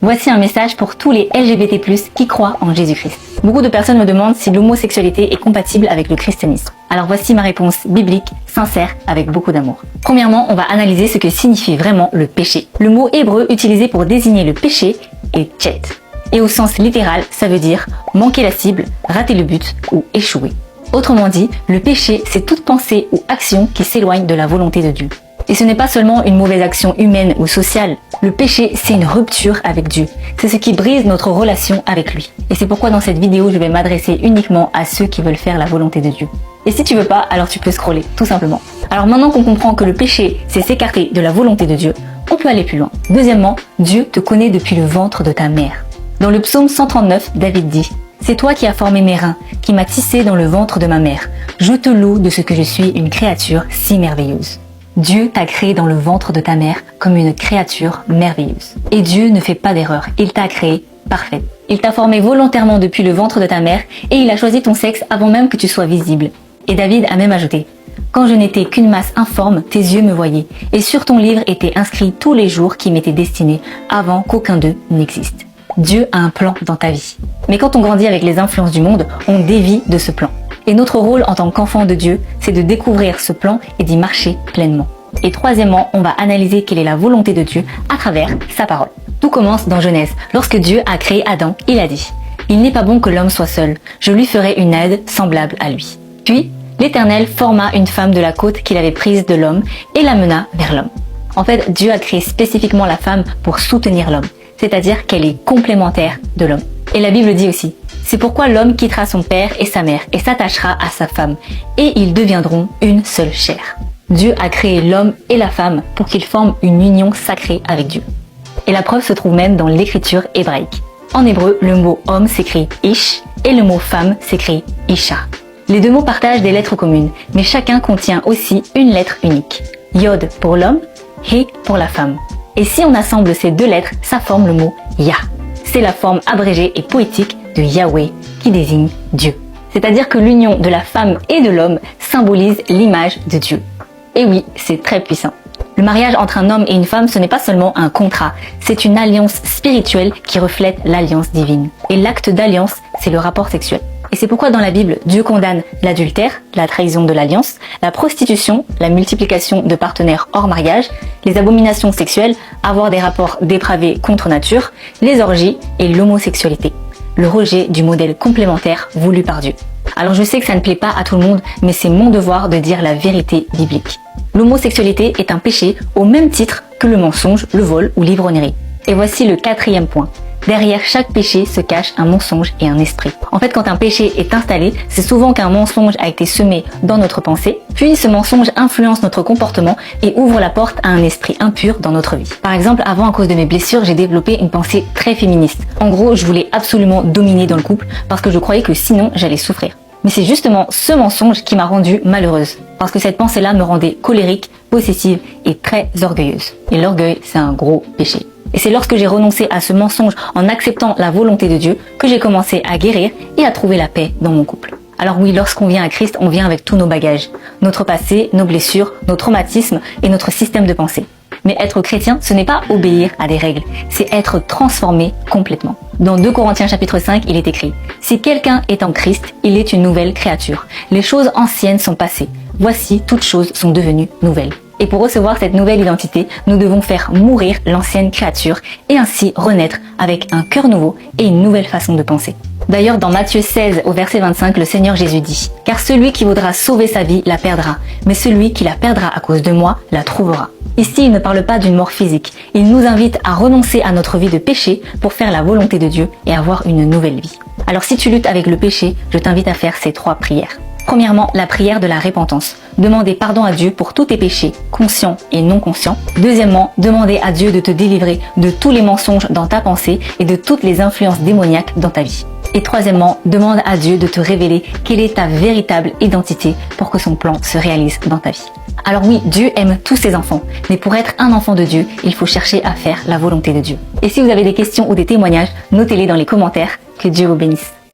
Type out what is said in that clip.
Voici un message pour tous les LGBT+, qui croient en Jésus-Christ. Beaucoup de personnes me demandent si l'homosexualité est compatible avec le christianisme. Alors voici ma réponse biblique, sincère, avec beaucoup d'amour. Premièrement, on va analyser ce que signifie vraiment le péché. Le mot hébreu utilisé pour désigner le péché est tchet. Et au sens littéral, ça veut dire manquer la cible, rater le but ou échouer. Autrement dit, le péché, c'est toute pensée ou action qui s'éloigne de la volonté de Dieu. Et ce n'est pas seulement une mauvaise action humaine ou sociale. Le péché, c'est une rupture avec Dieu. C'est ce qui brise notre relation avec lui. Et c'est pourquoi dans cette vidéo, je vais m'adresser uniquement à ceux qui veulent faire la volonté de Dieu. Et si tu veux pas, alors tu peux scroller, tout simplement. Alors maintenant qu'on comprend que le péché, c'est s'écarter de la volonté de Dieu, on peut aller plus loin. Deuxièmement, Dieu te connaît depuis le ventre de ta mère. Dans le psaume 139, David dit: « C'est toi qui as formé mes reins, qui m'as tissé dans le ventre de ma mère. Je te loue de ce que je suis une créature si merveilleuse. » Dieu t'a créé dans le ventre de ta mère comme une créature merveilleuse. Et Dieu ne fait pas d'erreur, il t'a créé parfaite. Il t'a formé volontairement depuis le ventre de ta mère et il a choisi ton sexe avant même que tu sois visible. Et David a même ajouté: « Quand je n'étais qu'une masse informe, tes yeux me voyaient, et sur ton livre étaient inscrits tous les jours qui m'étaient destinés avant qu'aucun d'eux n'existe. » Dieu a un plan dans ta vie. Mais quand on grandit avec les influences du monde, on dévie de ce plan. Et notre rôle en tant qu'enfant de Dieu, c'est de découvrir ce plan et d'y marcher pleinement. Et troisièmement, on va analyser quelle est la volonté de Dieu à travers sa parole. Tout commence dans Genèse. Lorsque Dieu a créé Adam, il a dit: « Il n'est pas bon que l'homme soit seul. Je lui ferai une aide semblable à lui. » Puis, l'Éternel forma une femme de la côte qu'il avait prise de l'homme et la mena vers l'homme. En fait, Dieu a créé spécifiquement la femme pour soutenir l'homme, c'est-à-dire qu'elle est complémentaire de l'homme. Et la Bible dit aussi: « C'est pourquoi l'homme quittera son père et sa mère et s'attachera à sa femme, et ils deviendront une seule chair. » Dieu a créé l'homme et la femme pour qu'ils forment une union sacrée avec Dieu. Et la preuve se trouve même dans l'écriture hébraïque. En hébreu, le mot homme s'écrit ish et le mot femme s'écrit isha. Les deux mots partagent des lettres communes, mais chacun contient aussi une lettre unique. Yod pour l'homme, he pour la femme. Et si on assemble ces deux lettres, ça forme le mot Yah. C'est la forme abrégée et poétique de Yahweh qui désigne Dieu. C'est-à-dire que l'union de la femme et de l'homme symbolise l'image de Dieu. Et oui, c'est très puissant. Le mariage entre un homme et une femme, ce n'est pas seulement un contrat, c'est une alliance spirituelle qui reflète l'alliance divine. Et l'acte d'alliance, c'est le rapport sexuel. Et c'est pourquoi dans la Bible, Dieu condamne l'adultère, la trahison de l'alliance, la prostitution, la multiplication de partenaires hors mariage, les abominations sexuelles, avoir des rapports dépravés contre nature, les orgies et l'homosexualité. Le rejet du modèle complémentaire voulu par Dieu. Alors je sais que ça ne plaît pas à tout le monde, mais c'est mon devoir de dire la vérité biblique. L'homosexualité est un péché au même titre que le mensonge, le vol ou l'ivrognerie. Et voici le quatrième point. Derrière chaque péché se cache un mensonge et un esprit. En fait, quand un péché est installé, c'est souvent qu'un mensonge a été semé dans notre pensée, puis ce mensonge influence notre comportement et ouvre la porte à un esprit impur dans notre vie. Par exemple, avant, à cause de mes blessures, j'ai développé une pensée très féministe. En gros, je voulais absolument dominer dans le couple parce que je croyais que sinon, j'allais souffrir. Mais c'est justement ce mensonge qui m'a rendue malheureuse, parce que cette pensée-là me rendait colérique, possessive et très orgueilleuse. Et l'orgueil, c'est un gros péché. Et c'est lorsque j'ai renoncé à ce mensonge en acceptant la volonté de Dieu que j'ai commencé à guérir et à trouver la paix dans mon couple. Alors oui, lorsqu'on vient à Christ, on vient avec tous nos bagages, notre passé, nos blessures, nos traumatismes et notre système de pensée. Mais être chrétien, ce n'est pas obéir à des règles, c'est être transformé complètement. Dans 2 Corinthiens chapitre 5, il est écrit: « Si quelqu'un est en Christ, il est une nouvelle créature. Les choses anciennes sont passées. Voici, toutes choses sont devenues nouvelles. » Et pour recevoir cette nouvelle identité, nous devons faire mourir l'ancienne créature et ainsi renaître avec un cœur nouveau et une nouvelle façon de penser. D'ailleurs, dans Matthieu 16, au verset 25, le Seigneur Jésus dit: « Car celui qui voudra sauver sa vie la perdra, mais celui qui la perdra à cause de moi la trouvera. » Ici, il ne parle pas d'une mort physique. Il nous invite à renoncer à notre vie de péché pour faire la volonté de Dieu et avoir une nouvelle vie. Alors si tu luttes avec le péché, je t'invite à faire ces 3 prières. Premièrement, la prière de la repentance. Demander pardon à Dieu pour tous tes péchés, conscients et non conscients. Deuxièmement, demander à Dieu de te délivrer de tous les mensonges dans ta pensée et de toutes les influences démoniaques dans ta vie. Et troisièmement, demande à Dieu de te révéler quelle est ta véritable identité pour que son plan se réalise dans ta vie. Alors oui, Dieu aime tous ses enfants, mais pour être un enfant de Dieu, il faut chercher à faire la volonté de Dieu. Et si vous avez des questions ou des témoignages, notez-les dans les commentaires. Que Dieu vous bénisse.